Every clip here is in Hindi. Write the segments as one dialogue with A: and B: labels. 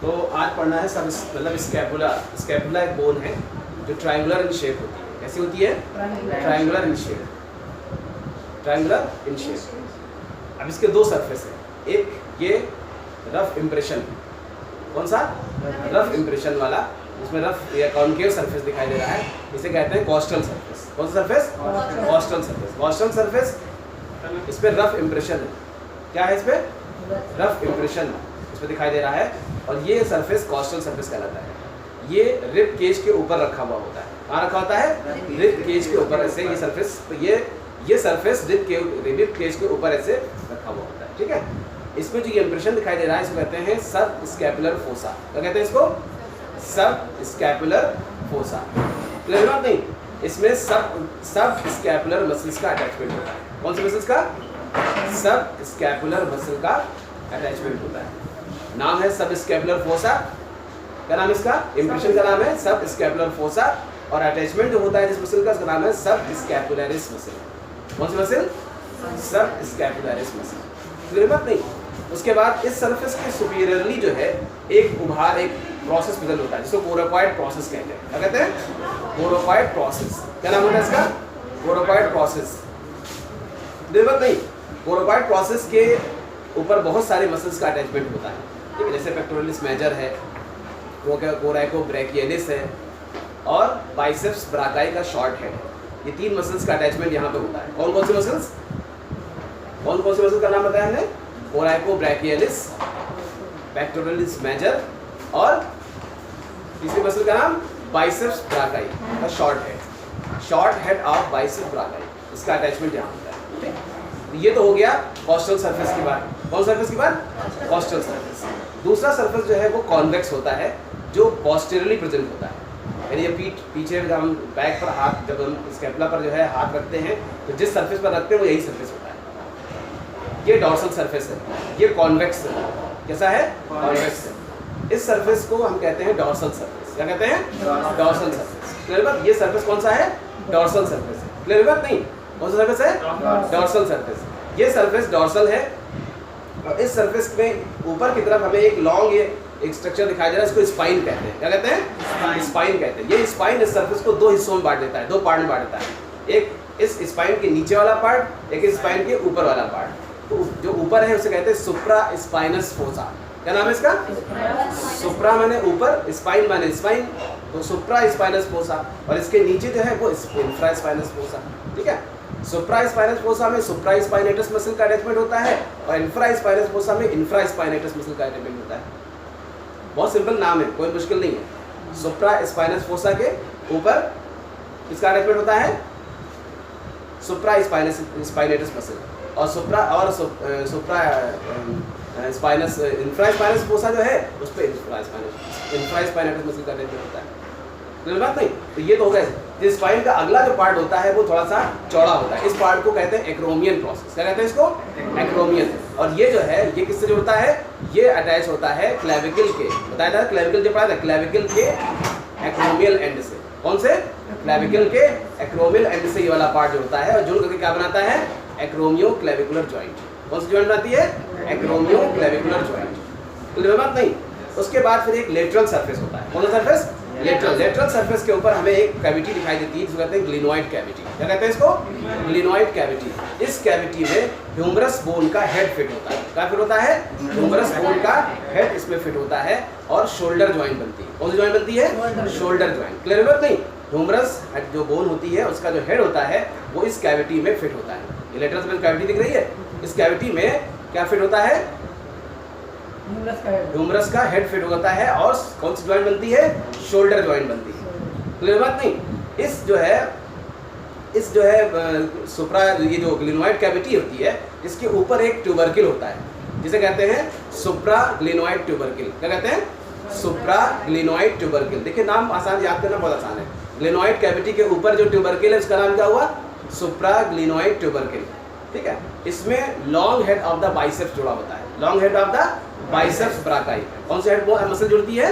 A: तो आज पढ़ना है सब मतलब स्कैपुला। स्कैपुला एक बोन है जो ट्रायंगुलर इन शेप होती है। कैसी होती है? Triangular in shape. Triangular in shape. अब इसके दो सरफेस है, एक ये रफ इम्प्रेशन, कौन सा? रफ इम्प्रेशन वाला, जिसमें रफ या कॉन्केव सरफेस दिखाई दे रहा है, इसे कहते हैं कॉस्टल सरफेस। कौन सा surface? Coastal surface. Coastal surface, इस पर रफ इम्प्रेशन है। क्या है इस पे? रफ इम्प्रेशन इस पे दिखाई दे रहा है, और ये सरफेस कॉस्टल सरफेस कहलाता है। ये रिब केज के ऊपर रखा हुआ होता है। कहाँ रखा होता है? रिब केज के ऊपर ऐसे ये सरफेस, तो ये सरफेस रिब केज के ऊपर ऐसे रखा हुआ होता है। ठीक है, इसमें जो ये इम्प्रेशन दिखाई दे रहा है इसको कहते हैं सब स्कैपुलर फोसा। क्या कहते हैं इसको? सब स्कैपुलर फोसा। क्लियर बात नहीं? इसमें सब स्कैपुलर मसल्स का अटैचमेंट होता है। कौन से मसल्स का? सब स्कैपुलर मसल का अटैचमेंट होता है। नाम है सब स्कैपुलर फोसा। क्या नाम इसका? इम्प्रेशन का नाम है सब स्कैपुलर फोसा, और अटैचमेंट जो होता है जिस मसल का, उसका नाम है सब स्कैपुलरिस मसल। कौन सी मसल? सब स्कैपुलरिस मसल। क्लियर बात नहीं? उसके बाद इस सरफेस के सुपीरियरली जो है एक उभार, एक प्रोसेस प्रेजेंट होता है जिसको कोरोपॉइड प्रोसेस कहते हैं। क्या कहते हैं? कोरोपॉइड प्रोसेस। क्या नाम होता है इसका? कोरोपॉइड प्रोसेस। क्लियर बात नहीं? कोरोपॉइड प्रोसेस के ऊपर बहुत सारे मसल्स का अटैचमेंट होता है। ठीक है, जैसे पेक्टोरलिस मेजर है, कोराइकोब्रैकियलिस है, और बाइसेप्स ब्राकाई का शॉर्ट हेड है। ये तीन मसल्स का अटैचमेंट यहाँ पे होता है। कौन कौन से मसल्स? कौन कौन से मसल का नाम बताया हमने? कोराइकोब्रैकियलिस, पेक्टोरलिस मेजर, और तीसरी मसल का नाम बाइसेप्स ब्राकाई का short head. Short head of biceps brachii, इसका अटैचमेंट यहाँ होता है। ठीक, ये तो हो गया कॉस्टल सरफेस की बात। कौन सरफेस की बात? Costal surface. दूसरा सरफेस जो है वो कॉन्वेक्स होता है, जो पोस्टीरियरली प्रेजेंट होता है। यानी ये पीछे जब हम बैक पर हाथ, जब हम स्कैपुला पर जो है हाथ रखते हैं, तो जिस सरफेस पर रखते हैं वो यही सरफेस होता है। ये डॉर्सल सरफेस है, ये कॉन्वेक्स है। कैसा है? कॉन्वेक्स है। इस सरफेस को हम कहते हैं डॉर्सल सरफेस। क्या कहते हैं? Dorsal surface. क्लियर बात? ये सरफेस कौन सा है? डॉर्सल सरफेस है। क्लियर बात नहीं? कौन सा सरफेस है? Dorsal surface. ये सरफेस डॉर्सल है, और इस सरफेस में ऊपर की तरफ हमें एक लॉन्ग एक स्ट्रक्चर दिखाई दे रहा है, इसको स्पाइन कहते हैं। क्या कहते हैं? स्पाइन कहते हैं। ये स्पाइन इस सरफेस को दो हिस्सों में बांट देता है, दो पार्ट में बांट देता है। एक इस स्पाइन के नीचे वाला पार्ट, एक स्पाइन के ऊपर वाला पार्ट। तो जो ऊपर है उसे कहते हैं सुप्रा स्पाइनस फोसा। क्या नाम है इसका? सुप्रा माने ऊपर, स्पाइन माने स्पाइन, तो सुप्रा स्पाइनस फोसा। और इसके नीचे जो है वो इंफ्रा स्पाइनस फोसा। ठीक है, सुप्रा स्पाइनस फोसा में सुप्रा स्पाइनेटस मसल का अटैचमेंट होता है, और इंफ्रा स्पाइनस फोसा में इंफ्रा स्पाइनेटस मसल का अटैचमेंट होता है। बहुत सिंपल नाम है, कोई मुश्किल नहीं है। सुप्रा स्पाइनस फोसा के ऊपर इसका अटैचमेंट होता है सुप्रा स्पाइनेटस मसल, और सुप्रा स्पाइनस इंफ्रा स्पाइनस फोसा जो है उस पर इंफ्रा स्पाइनेटस मसल का अटैचमेंट होता है। क्लियर बात नहीं? तो ये तो हो गया। जिस स्पाइन का अगला जो पार्ट होता है वो थोड़ा सा चौड़ा होता है। इस पार्ट को कहते हैं एक्रोमियन प्रोसेस। क्या कहते हैं इसको? एक्रोमियन। और ये जो है ये किससे जुड़ता है? ये अटैच होता है क्लेविकल के, बताया था क्लेविकल जो पढ़ा था, क्लेविकल के एक्रोमियल एंड से। कौन से? क्लेविकल के एक्रोमियल एंड से ये वाला पार्ट जुड़ता है, और जुड़ करके क्या बनाता है? एक्रोमियो क्लेविकुलर जॉइंट। कौन सी जॉइंट बनाती है? एक्रोमियो क्लेविकुलर जॉइंट। क्लियर बात नहीं? उसके बाद फिर एक लेटरल सरफेस होता है। कौन सा सरफेस? लेटरल सरफेस के ऊपर हमें एक कैविटी दिखाई देती है जिसको कहते हैं ग्लिनोइड कैविटी। क्या कहते हैं इसको? Glenoid cavity. इस कैविटी में ह्यूमरस बोन का हेड फिट होता है। क्या फिट होता है? ह्यूमरस बोन का हेड इसमें फिट होता है, और शोल्डर जॉइंट बनती है। कौन सी जॉइंट बनती है? Shoulder joint. क्लियर बात नहीं? ह्यूमरस जो बोन होती है उसका जो हेड होता है वो इस कैविटी में फिट होता है। ये लेटरल सरफेस कैविटी दिख रही है, इस कैविटी में क्या फिट होता है? ह्यूमरस का हेड फिट होता है, और कौन सी जॉइंट बनती है? शोल्डर जॉइंट बनती है। क्लियर बात नहीं? इस जो है सुप्रा, ये जो ग्लिनोइड कैविटी होती है, इसके ऊपर एक ट्यूबरकिल होता है जिसे कहते हैं सुप्रा ग्लिनोइड ट्यूबरकिल। क्या कहते हैं? सुप्रा ग्लिनोइड ट्यूबरकिल। देखिए नाम आसान, याद करना बहुत आसान है। ग्लिनोइड कैविटी के ऊपर जो ट्यूबरकिल है उसका नाम क्या हुआ? Supra glenoid tubercle. ठीक है, इसमें long head of the biceps जुड़ा होता है। Long head of the biceps brachii. कौन सी हेड मसल जुड़ती है?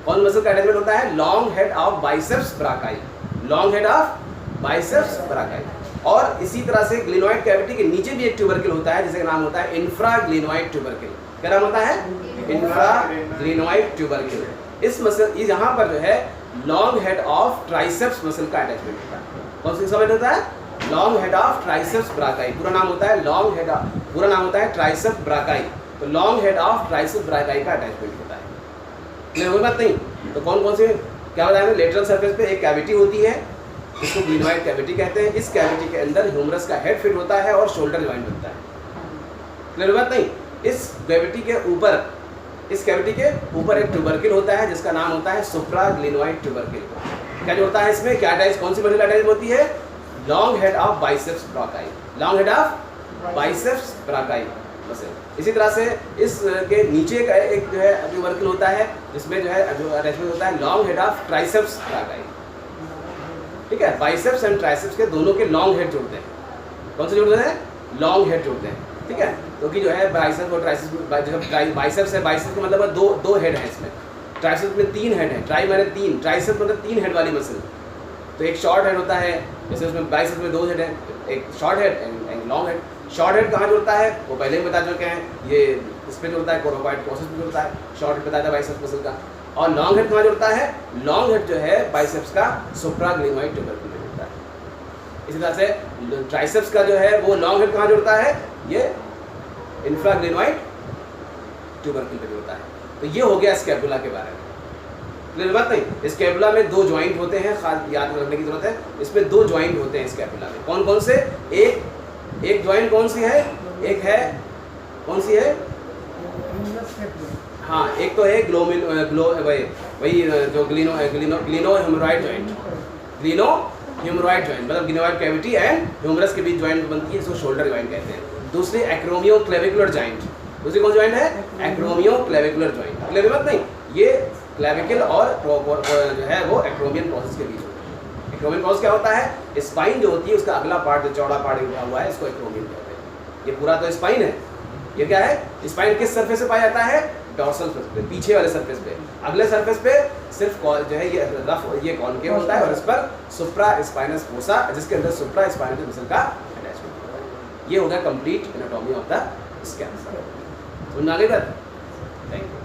A: कौन मसल का अटैचमेंट होता है? Long head of biceps brachii. Long head of biceps brachii. और इसी तरह से ग्लिनोइड कैविटी के नीचे भी एक ट्यूबरकिल होता है जिसका नाम होता है इंफ्राग्लिनोइड ट्यूबरकिल। क्या नाम होता है? इंफ्राग्लिनोइड ट्यूबरकिल। इस मसल यहाँ पर जो है long head of triceps muscle का अटैचमेंट होता है। कौन सी समझ होता है? Long head of triceps brachii. पूरा नाम होता है लॉन्ग हेड, पूरा नाम होता है ट्राइसेप्स ब्राकाई। तो लॉन्ग हेड ऑफ ट्राइसेप्स ब्राकाई का अटैचमेंट होता है। क्लियर कोई बात नहीं? तो कौन कौन से क्या बताया? लेटरल सरफेस पे एक कैविटी होती है जिसको ग्लिनोइड कैविटी कहते हैं। इस कैविटी के अंदर ह्यूमरस का हेड फिट होता है और शोल्डर जॉइंट बनता है। क्लियर बात नहीं? इस कैविटी के ऊपर, इस कैविटी के ऊपर एक ट्यूबरकिल होता है जिसका नाम होता है सुप्राग्लिनोइड ट्यूबरकिल। क्या जो होता है इसमें? क्या अटैच, कौन सी मसल अटैच होती है? Long head of biceps brachii. Long head of biceps brachii muscle. इसी तरह से इस के नीचे का एक जो है ट्यूबरकिल होता है जिसमें जो है जो अटैचमेंट होता है लॉन्ग हेड ऑफ ट्राइसेप्स ब्राकाई। ठीक है, बाइसेप्स एंड ट्राइसेप्स के दोनों के लॉन्ग हेड जोड़ते हैं। कौन से जोड़ते हैं? लॉन्ग हेड जोड़ते हैं। ठीक है, क्योंकि जो है बाइसेप्स और ट्राइसेप्स, जो बाइसेप्स है, बाइसेप्स का मतलब दो हेड है इसमें। ट्राइसेप्स में 3 हेड है, ट्राई माने 3, ट्राइसेप्स मतलब 3 हेड वाली मसल। तो एक शॉर्ट हेड होता है, जैसे उसमें बाइसेप्स में 2 हेड है, एक short head and long head. Short head कहाँ जुड़ता है वो पहले ही बता चुके हैं, ये इस पे जुड़ता है, कोरोपॉइड प्रोसेस में जुड़ता है। शॉर्ट हेड बताया था बाइसेप्स मसल का। और लॉन्ग हेड कहाँ जुड़ता है? लॉन्ग हेड जो है बाइसेप्स का सुप्राग्लिनोइड ट्यूबरकिल में जुड़ता है। इसी तरह से ट्राइसेप्स का जो है वो लॉन्ग हेड कहाँ जुड़ता है? ये इंफ्राग्लिनोइड ट्यूबरकिल में जुड़ता है। तो ये हो गया स्कैपुला के बारे में। क्लियर बात नहीं? स्कैपुला में 2 जॉइंट होते हैं, खास याद रखने की जरूरत है। इसमें 2 जॉइंट होते हैं स्कैपुला में। कौन कौन से? एक जॉइंट कौन सी है? एक है, कौन सी है? हाँ, एक तो है वही जो ग्लिनो ह्यूमरॉइड जॉइंट। ग्लिनो ह्यूमरॉइड जॉइंट मतलब ग्लिनोइड कैविटी एंड ह्यूमरस के बीच जॉइंट बनती है, इसको शोल्डर जॉइंट कहते हैं। दूसरी एक्रोमियो क्लेविकुलर जॉइंट। दूसरी कौन जॉइंट है? एक्रोमियो क्लेविकुलर जॉइंट। क्लियर बात नहीं? ये क्लेविकल और जो है वो एक्रोमियन प्रोसेस के बीच होता है। एक्रोमियन प्रोसेस क्या होता है? स्पाइन जो होती है उसका अगला पार्ट, जो चौड़ा पार्ट उठा हुआ है, इसको एक्रोमियन कहते हैं। ये पूरा तो स्पाइन है। ये क्या है? स्पाइन किस सरफेस पे पाया जाता है? डॉर्सल सरफेस पे, पीछे वाले सरफेस पे। अगले सरफेस पे सिर्फ जो है ये रफ, ये कॉनकेव होता है और इस पर सुप्रा स्पाइनस फोसा, जिसके अंदर सुप्रा स्पाइनस मसल का अटैचमेंट होता है। ये होगा complete anatomy of the scapula. सुनना नहीं? Thank you.